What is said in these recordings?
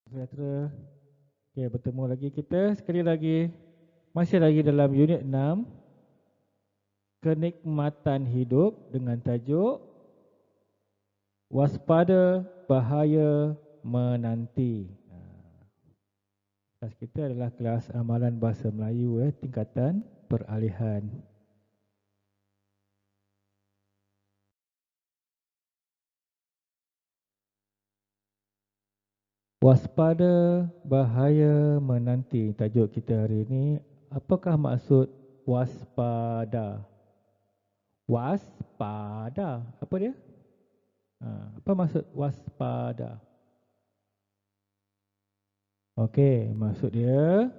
Sejahtera. Okey, bertemu lagi kita sekali lagi. Masih lagi dalam unit 6, kenikmatan hidup dengan tajuk waspada bahaya menanti. Kelas kita adalah kelas amalan bahasa Melayu tingkatan peralihan. Waspada bahaya menanti tajuk kita hari ini. Apakah maksud waspada? Waspada. Apa dia? Apa maksud waspada? Okey, maksud dia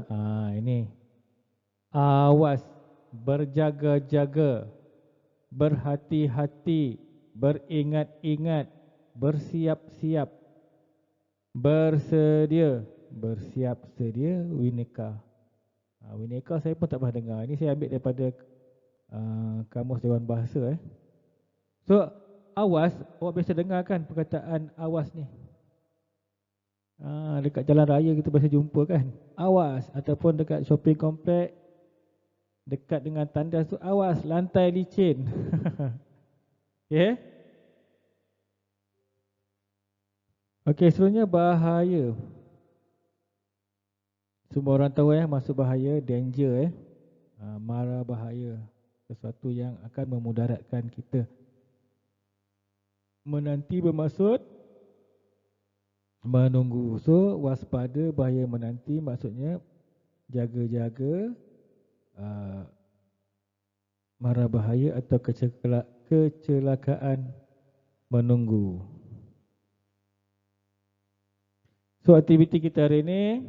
ini. Awas, berjaga-jaga, berhati-hati, beringat-ingat, bersiap-siap, bersedia, bersiap sedia, wineka. Wineka saya pun tak pernah dengar. Ini saya ambil daripada Kamus Dewan Bahasa. So, awas, awak biasa dengar kan perkataan awas ni? Dekat jalan raya kita biasa jumpa kan. Awas, ataupun dekat shopping complex, dekat dengan tandas tu, awas lantai licin. Okay. Okey, seterusnya bahaya. Semua orang tahu maksud bahaya, danger mara bahaya, sesuatu yang akan memudaratkan kita. Menanti bermaksud menunggu. So, waspada bahaya menanti maksudnya jaga-jaga mara bahaya atau kecelakaan menunggu. So, aktiviti kita hari ini,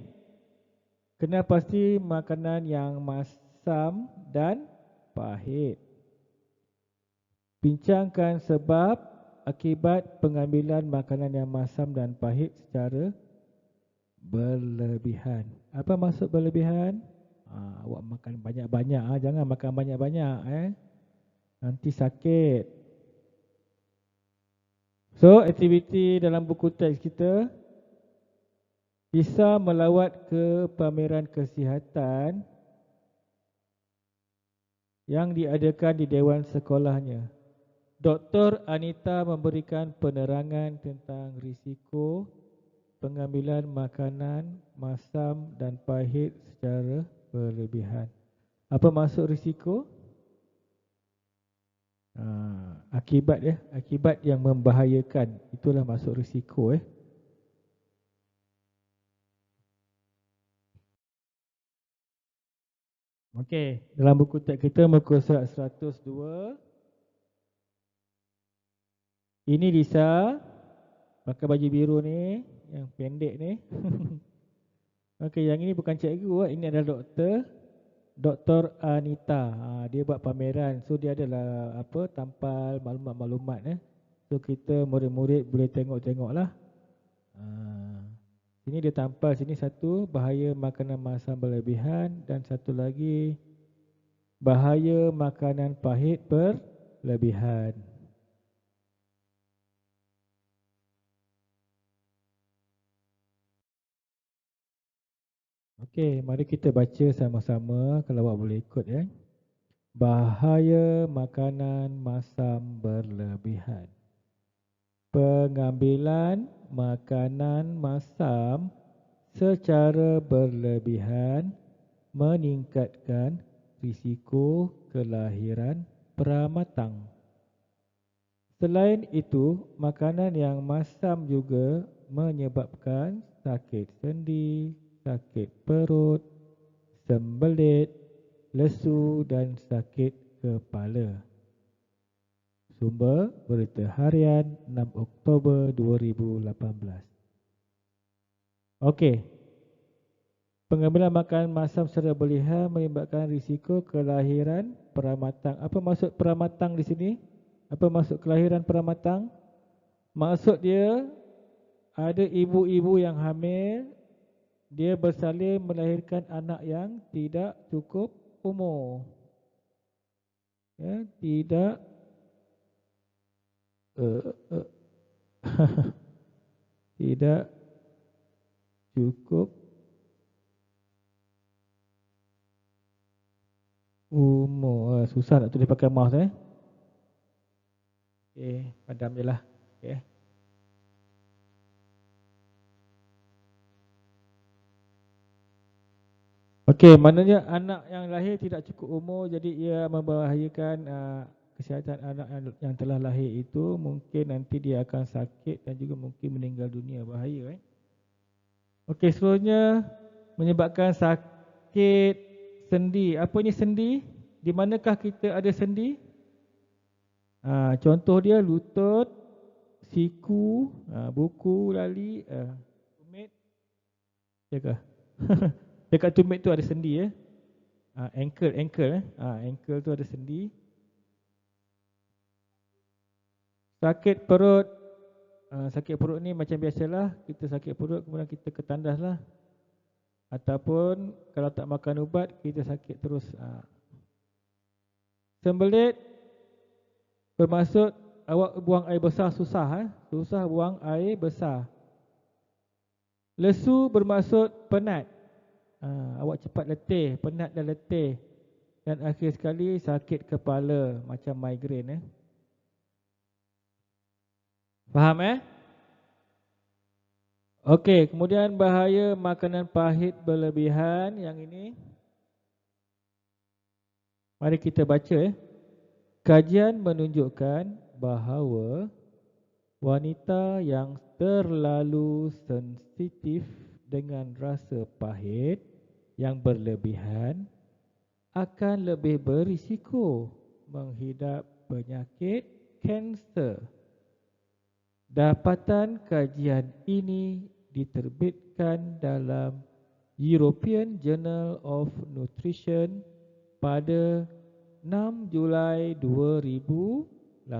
kena pasti makanan yang masam dan pahit. Bincangkan sebab akibat pengambilan makanan yang masam dan pahit secara berlebihan. Apa maksud berlebihan? Awak makan banyak-banyak, jangan makan banyak-banyak nanti sakit. So, aktiviti dalam buku teks kita, bisa melawat ke pameran kesihatan yang diadakan di dewan sekolahnya. Dr. Anita memberikan penerangan tentang risiko pengambilan makanan masam dan pahit secara berlebihan. Apa maksud risiko? Akibat akibat yang membahayakan. Itulah maksud risiko Okey, dalam buku teks kita muka surat 102. Ini Lisa pakai baju biru ni, yang pendek ni. Okey, yang ini bukan cikgu, ini adalah doktor, Dr. Anita. Dia buat pameran. So dia adalah tampal maklumat-maklumat So kita murid-murid boleh tengok-tengoklah. Sini dia tampal, sini satu bahaya makanan masam berlebihan dan satu lagi bahaya makanan pahit berlebihan. Okey, mari kita baca sama-sama kalau awak boleh ikut Bahaya makanan masam berlebihan. Pengambilan makanan masam secara berlebihan meningkatkan risiko kelahiran pramatang. Selain itu, makanan yang masam juga menyebabkan sakit sendi, sakit perut, sembelit, lesu dan sakit kepala. Sumber Berita Harian 6 Oktober 2018. Okey. Pengambilan makanan masam secara berlebihan menyebabkan risiko kelahiran pramatang. Apa maksud pramatang di sini? Apa maksud kelahiran pramatang? Maksud dia ada ibu-ibu yang hamil, dia bersalin melahirkan anak yang tidak cukup umur. Tidak tidak cukup umur. Susah nak tulis pakai mouse Okey, padam je lah. Okey. Okey, maknanya anak yang lahir tidak cukup umur, jadi ia membahayakan kesihatan anak yang telah lahir itu. Mungkin nanti dia akan sakit dan juga mungkin meninggal dunia. Bahaya Okey, seterusnya menyebabkan sakit sendi. Apa ni sendi? Di manakah kita ada sendi? Contoh dia lutut, siku, buku, lali, tumit. Jaga. Dekat tumit tu ada sendi ankle ankle tu ada sendi. Sakit perut. Sakit perut ni macam biasalah, kita sakit perut kemudian kita ke tandas lah. Ataupun kalau tak makan ubat kita sakit terus. Sembelit bermaksud awak buang air besar susah susah buang air besar. Lesu bermaksud penat. Awak cepat letih, penat dan letih. Dan akhir sekali sakit kepala macam migraine Faham Okey, kemudian bahaya makanan pahit berlebihan. Yang ini mari kita baca Kajian menunjukkan bahawa wanita yang terlalu sensitif dengan rasa pahit yang berlebihan akan lebih berisiko menghidap penyakit kanser. Dapatan kajian ini diterbitkan dalam European Journal of Nutrition pada 6 Julai 2018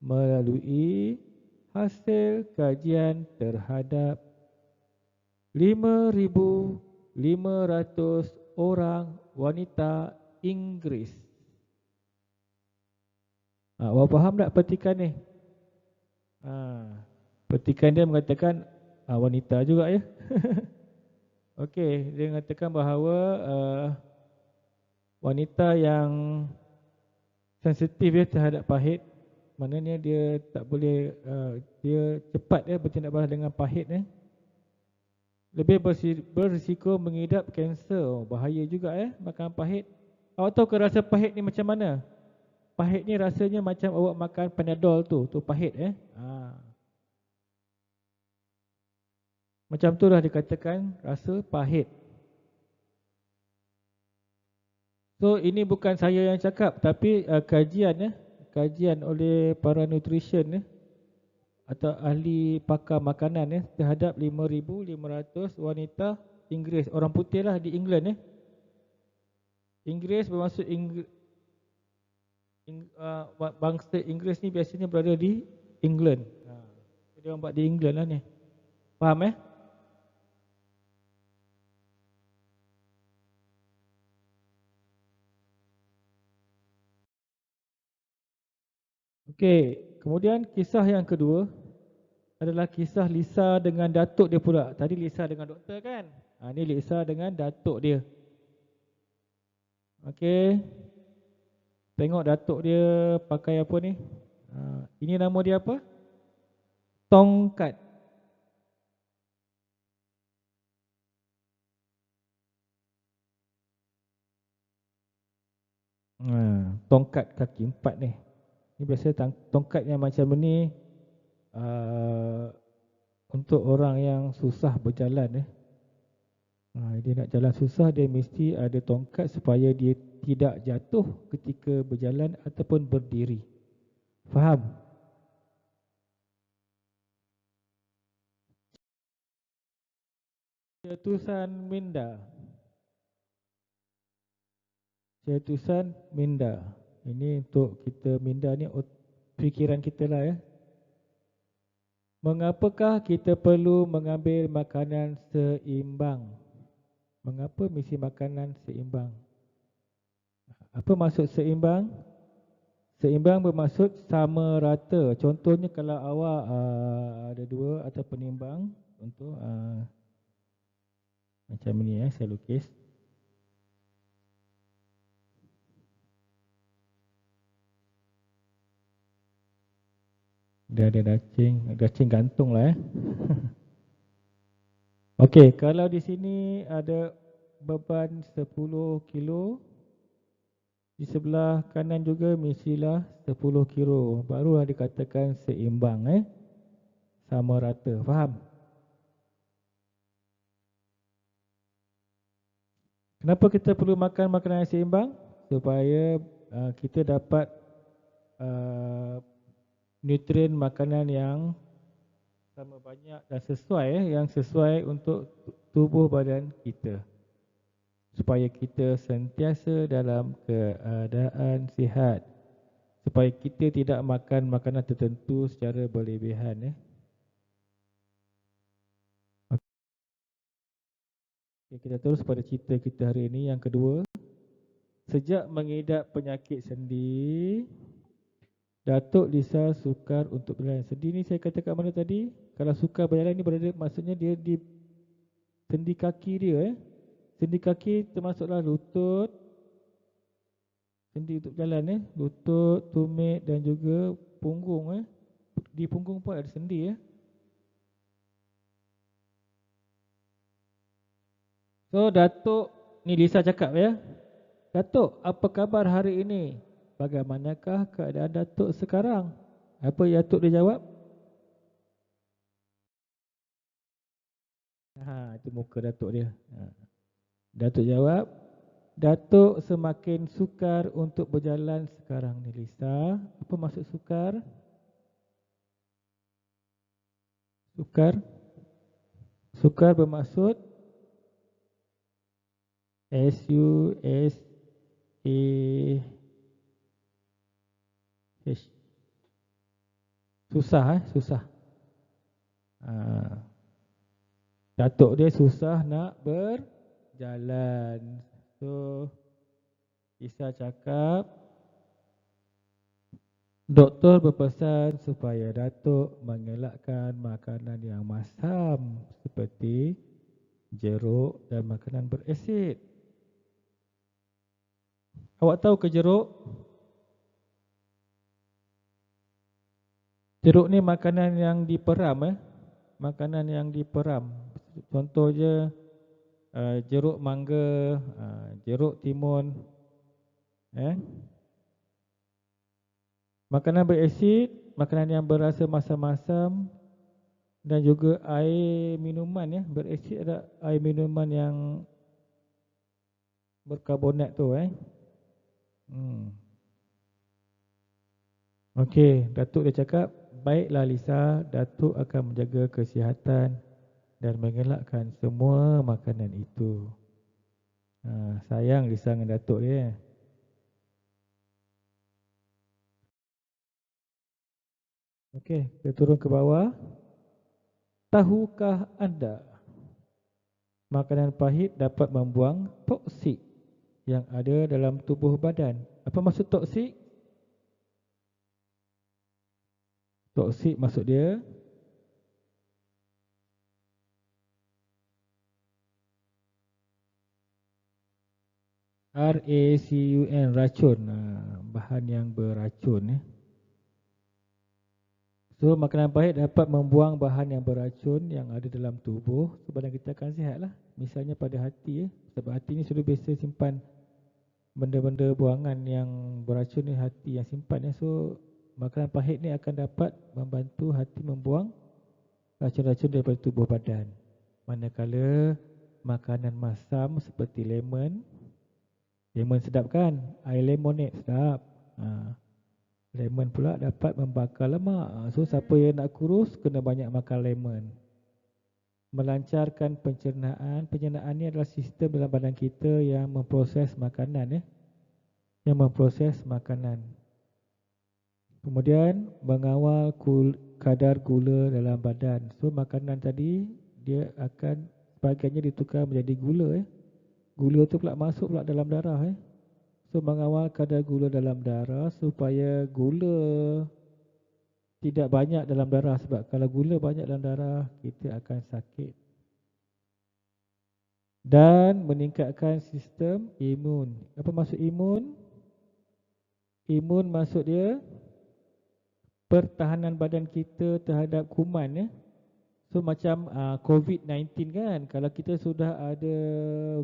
melalui hasil kajian terhadap 5,500 orang wanita Inggeris. Awak faham tak petikan ni? Petikan dia mengatakan wanita juga ya. Okey, dia mengatakan bahawa wanita yang sensitif terhadap pahit, maknanya dia tak boleh dia cepat bertindak balas dengan pahit lebih berisiko mengidap kanser. Bahaya juga makan pahit. Awak tahu ke rasa pahit ni macam mana? Pahit ni rasanya macam awak makan Panadol tu pahit Macam tu lah dikatakan rasa pahit. So ini bukan saya yang cakap, tapi kajian oleh para nutrition atau ahli pakar makanan terhadap 5,500 wanita Inggeris, orang putih lah di England Inggeris bermaksud bangsa Inggeris ni biasanya berada di England. Dia orang buat di England lah ni. Faham Okey, kemudian kisah yang kedua adalah kisah Lisa dengan datuk dia pula. Tadi Lisa dengan doktor kan? Ni Lisa dengan datuk dia. Okey. Tengok datuk dia pakai apa ni? Ini nama dia apa? Tongkat. Tongkat kaki 4 ni. Ini biasa tongkat yang macam ni untuk orang yang susah berjalan dia nak jalan susah, dia mesti ada tongkat supaya dia tidak jatuh ketika berjalan ataupun berdiri. Faham? Cetusan minda. Cetusan minda. Ini untuk kita minda ni fikiran kita lah Mengapakah kita perlu mengambil makanan seimbang? Mengapa mesti makanan seimbang? Apa maksud seimbang? Seimbang bermaksud sama rata. Contohnya kalau awak ada dua atau penimbang, contoh macam ni saya lukis. Dia ada dacing gantung lah Okey, kalau di sini ada beban 10 kilo, di sebelah kanan juga mestilah 10 kilo. Barulah dikatakan seimbang sama rata. Faham? Kenapa kita perlu makan makanan yang seimbang? Supaya kita dapat nutrien makanan yang sama banyak dan sesuai yang sesuai untuk tubuh badan kita. Supaya kita sentiasa dalam keadaan sihat. Supaya kita tidak makan makanan tertentu secara berlebihan Okay, kita terus pada cerita kita hari ini yang kedua. Sejak mengidap penyakit sendi, Datuk Lisa sukar untuk berjalan. Sendi ni saya kata kat mana tadi? Kalau sukar berjalan ni berada maksudnya dia di sendi kaki dia Sendi kaki termasuklah lutut, sendi untuk jalan lutut, tumit dan juga punggung Di punggung pun ada sendi So Datuk ni Lisa cakap Datuk, apa khabar hari ini? Bagaimanakah keadaan Datuk sekarang? Apa Datuk dia jawab? Itu muka Datuk dia. Datuk jawab, Datuk semakin sukar untuk berjalan sekarang ni Lisa. Apa maksud sukar? Sukar bermaksud S-U-S-A-H. Susah. Datuk dia susah nak berjalan. So Lisa cakap, doktor berpesan supaya Datuk mengelakkan makanan yang masam seperti jeruk dan makanan berasid. Awak tahu ke jeruk? Jeruk ni makanan yang diperam Makanan yang diperam. Contoh je jeruk mangga, jeruk timun Makanan berasid, makanan yang berasa masam-masam dan juga air minuman berasid ada air minuman yang berkarbonat tu Okey, Datuk dia cakap, baiklah Lisa, Datuk akan menjaga kesihatan dan mengelakkan semua makanan itu. Sayang Lisa dengan Datuk dia. Okey, kita turun ke bawah. Tahukah anda makanan pahit dapat membuang toksik yang ada dalam tubuh badan? Apa maksud toksik? Toksik maksud dia RACUN, racun, bahan yang beracun So makanan pahit dapat membuang bahan yang beracun yang ada dalam tubuh. So badan kita akan sihat lah. Misalnya pada hati sebab hati ni sudah biasa simpan benda-benda buangan yang beracun ni, hati yang simpan So makanan pahit ni akan dapat membantu hati membuang racun-racun daripada tubuh badan. Manakala makanan masam seperti lemon sedap kan? Air lemonade sedap. Lemon pula dapat membakar lemak. So siapa yang nak kurus kena banyak makan lemon. Melancarkan pencernaan. Pencernaan ni adalah sistem dalam badan kita yang memproses makanan Yang memproses makanan. Kemudian mengawal kadar gula dalam badan. So makanan tadi dia akan sebahagiannya ditukar menjadi gula Gula tu pula masuk pula dalam darah So So mengawal kadar gula dalam darah supaya gula tidak banyak dalam darah, sebab kalau gula banyak dalam darah kita akan sakit. Dan meningkatkan sistem imun. Apa maksud imun? Imun maksud dia pertahanan badan kita terhadap kuman, ya. So macam COVID-19 kan, kalau kita sudah ada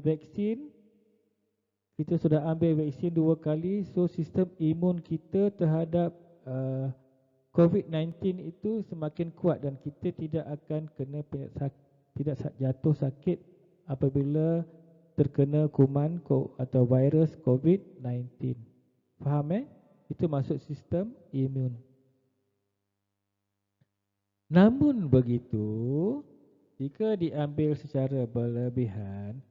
vaksin, kita sudah ambil vaksin 2 kali, so sistem imun kita terhadap COVID-19 itu semakin kuat dan kita tidak akan kena tidak jatuh sakit apabila terkena kuman atau virus COVID-19. Faham? Itu maksud sistem imun. Namun begitu, jika diambil secara berlebihan,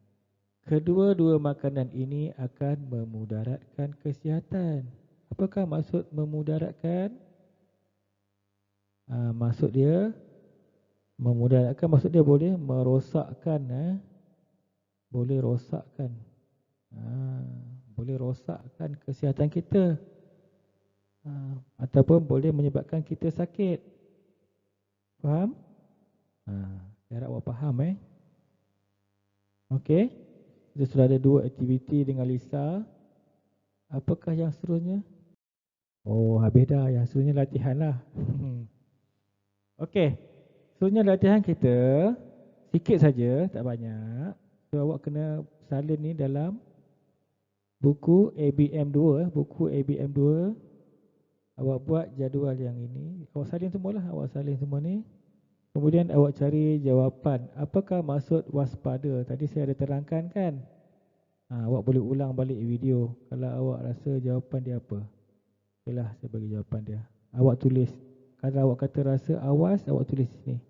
kedua-dua makanan ini akan memudaratkan kesihatan. Apakah maksud memudaratkan? Maksud dia memudaratkan, maksud dia boleh merosakkan, boleh rosakkan, boleh rosakkan kesihatan kita, ataupun boleh menyebabkan kita sakit. Faham? Saya harap awak faham. Okey. Kita sudah ada 2 aktiviti dengan Lisa. Apakah yang seterusnya? Oh, habis dah. Yang seterusnya latihan lah. Okey. Seterusnya latihan kita sikit saja, tak banyak. So awak kena salin ni dalam buku ABM2. Buku ABM2. Awak buat jadual yang ini. Awak salin semualah. Awak salin semua ni. Kemudian awak cari jawapan. Apakah maksud waspada? Tadi saya ada terangkan kan? Awak boleh ulang balik video kalau awak rasa jawapan dia apa. Okeylah, saya bagi jawapan dia. Awak tulis. Kalau awak kata rasa awas, awak tulis sini.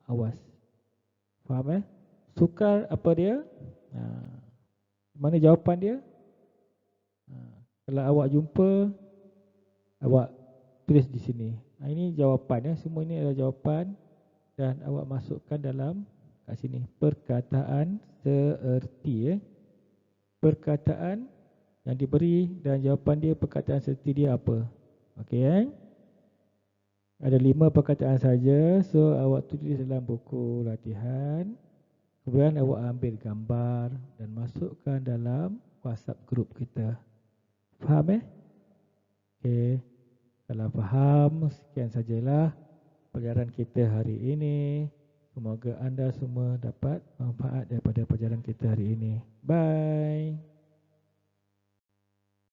Awas. Faham? Sukar apa dia? Mana jawapan dia? Kalau awak jumpa, awak tulis di sini. Ini jawapan, semua ini adalah jawapan. Dan awak masukkan dalam kat sini perkataan seerti. Perkataan yang diberi dan jawapan dia, perkataan seerti dia apa. Okey. Ada 5 perkataan saja. So awak tulis dalam buku latihan. Kemudian awak ambil gambar dan masukkan dalam WhatsApp group kita. Faham? Okey. Kalau faham, sekian sajalah pelajaran kita hari ini. Semoga anda semua dapat manfaat daripada pelajaran kita hari ini. Bye.